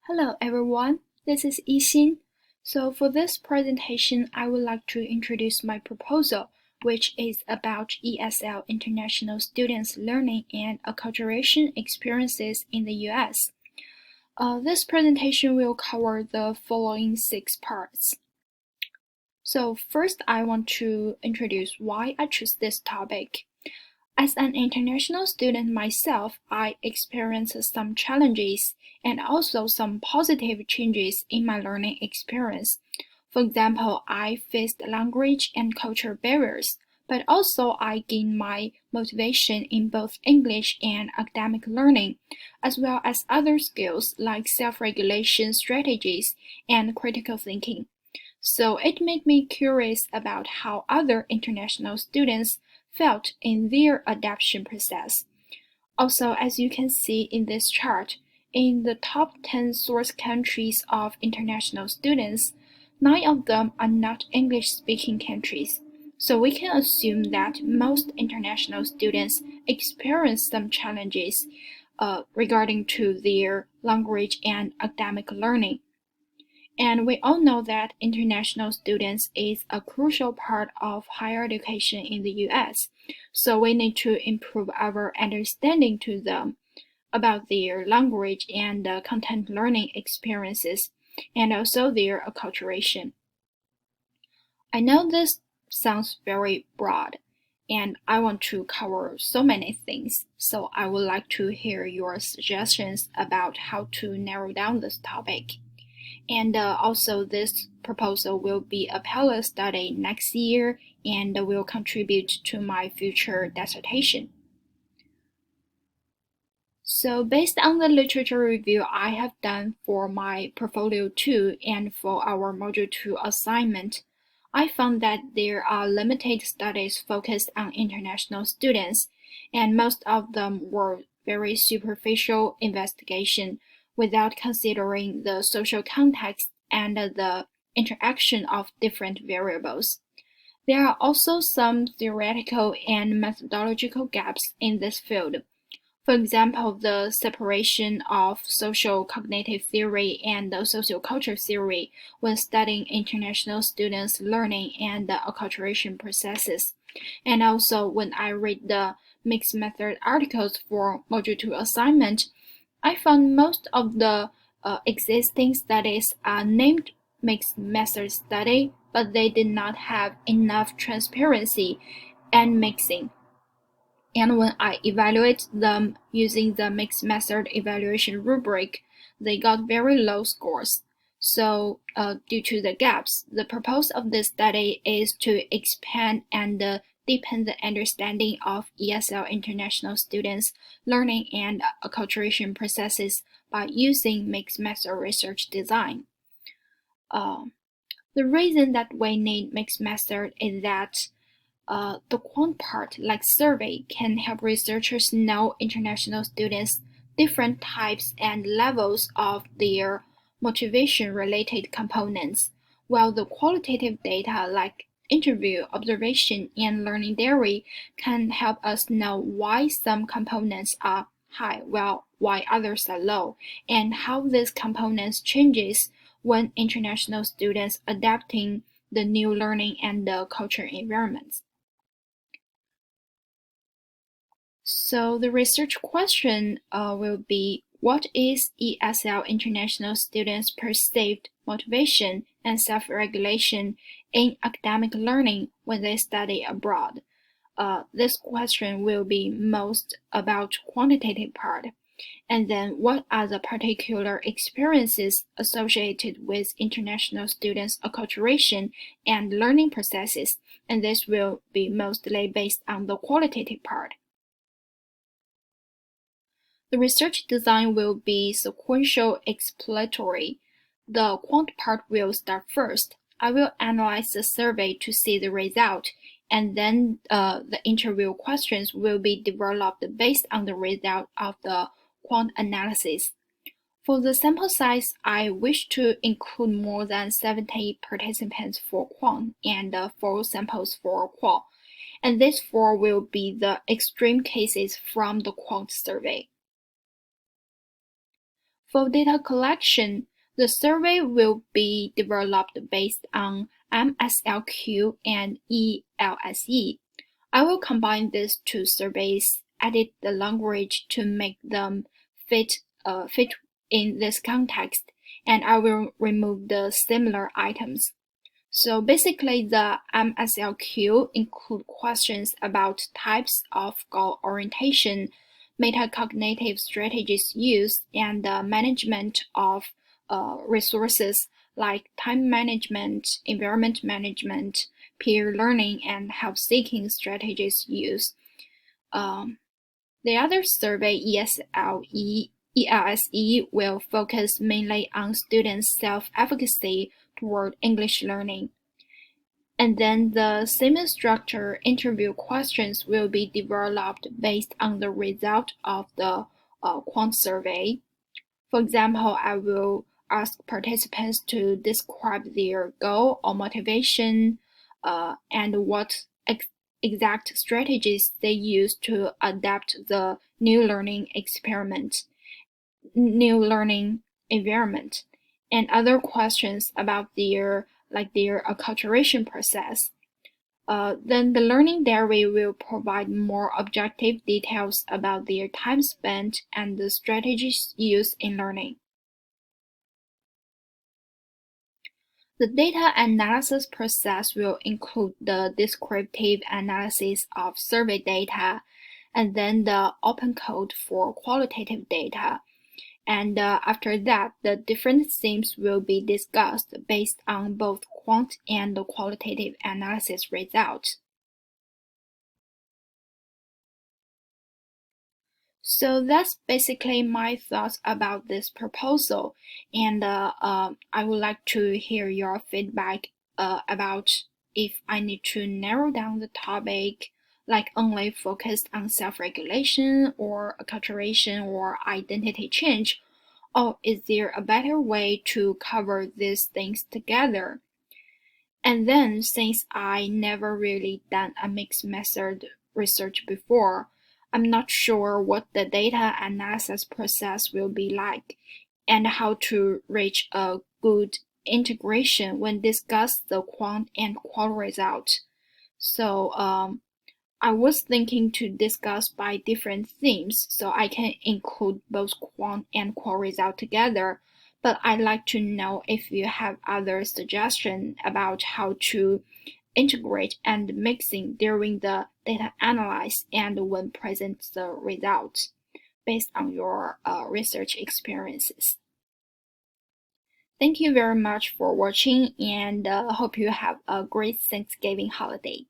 Hello everyone, this is Yixin. So for this presentation, I would like to introduce my proposal, which is about ESL international students' learning and acculturation experiences in the US. This presentation will cover the following 6 parts. So first, I want to introduce why I chose this topic. As an international student myself, I experienced some challenges and also some positive changes in my learning experience. For example, I faced language and culture barriers, but also I gained my motivation in both English and academic learning, as well as other skills like self-regulation strategies and critical thinking. So it made me curious about how other international students felt in their adaptation process. Also, as you can see in this chart, in the top 10 source countries of international students, 9 of them are not English-speaking countries. So we can assume that most international students experience some challenges regarding to their language and academic learning. And we all know that international students is a crucial part of higher education in the US. So we need to improve our understanding to them about their language and content learning experiences, and also their acculturation. I know this sounds very broad, and I want to cover so many things, so I would like to hear your suggestions about how to narrow down this topic. And also, this proposal will be a pilot study next year and will contribute to my future dissertation. So based on the literature review I have done for my Portfolio 2 and for our Module 2 assignment, I found that there are limited studies focused on international students, and most of them were very superficial investigation without considering the social context and the interaction of different variables. There are also some theoretical and methodological gaps in this field. For example, the separation of social cognitive theory and the socioculture theory when studying international students' learning and the acculturation processes. And also, when I read the mixed method articles for Module 2 assignment, I found most of the existing studies are named mixed method study, but they did not have enough transparency and mixing. And when I evaluate them using the mixed method evaluation rubric, they got very low scores. So due to the gaps, the purpose of this study is to expand and deepen the understanding of ESL international students' learning and acculturation processes by using mixed method research design. The reason that we need mixed method is that the quant part, like survey, can help researchers know international students' different types and levels of their motivation-related components, while the qualitative data like interview, observation, and learning theory can help us know why some components are high while why others are low, and how these components changes when international students adapting the new learning and the culture environments. So the research question will be, what is ESL international students' perceived motivation and self-regulation in academic learning when they study abroad? This question will be most about quantitative part. And then what are the particular experiences associated with international students' acculturation and learning processes? And this will be mostly based on the qualitative part. The research design will be sequential exploratory. The quant part will start first. I will analyze the survey to see the result, and then the interview questions will be developed based on the result of the quant analysis. For the sample size, I wish to include more than 70 participants for quant and 4 samples for qual, and these 4 will be the extreme cases from the quant survey. For data collection, the survey will be developed based on MSLQ and ELSE. I will combine these two surveys, edit the language to make them fit in this context, and I will remove the similar items. So basically, the MSLQ include questions about types of goal orientation, metacognitive strategies used, and the management of resources like time management, environment management, peer learning, and help-seeking strategies used. The other survey, ELSE, will focus mainly on students' self-efficacy toward English learning. And then the semi-structured interview questions will be developed based on the result of the quant survey. For example, I will ask participants to describe their goal or motivation and what exact strategies they use to adapt the new learning environment, and other questions about their acculturation process. Then the learning diary will provide more objective details about their time spent and the strategies used in learning. The data analysis process will include the descriptive analysis of survey data, and then the open code for qualitative data. And after that, the different themes will be discussed based on both quant and qualitative analysis results. So that's basically my thoughts about this proposal, and I would like to hear your feedback about if I need to narrow down the topic, like only focused on self-regulation or acculturation or identity change, or is there a better way to cover these things together? And then, since I never really done a mixed method research before, I'm not sure what the data analysis process will be like and how to reach a good integration when discuss the quant and qual result. So I was thinking to discuss by different themes so I can include both quant and qual result together, but I'd like to know if you have other suggestions about how to integrate and mixing during the data analysis and when present the results based on your research experiences. Thank you very much for watching, and hope you have a great Thanksgiving holiday.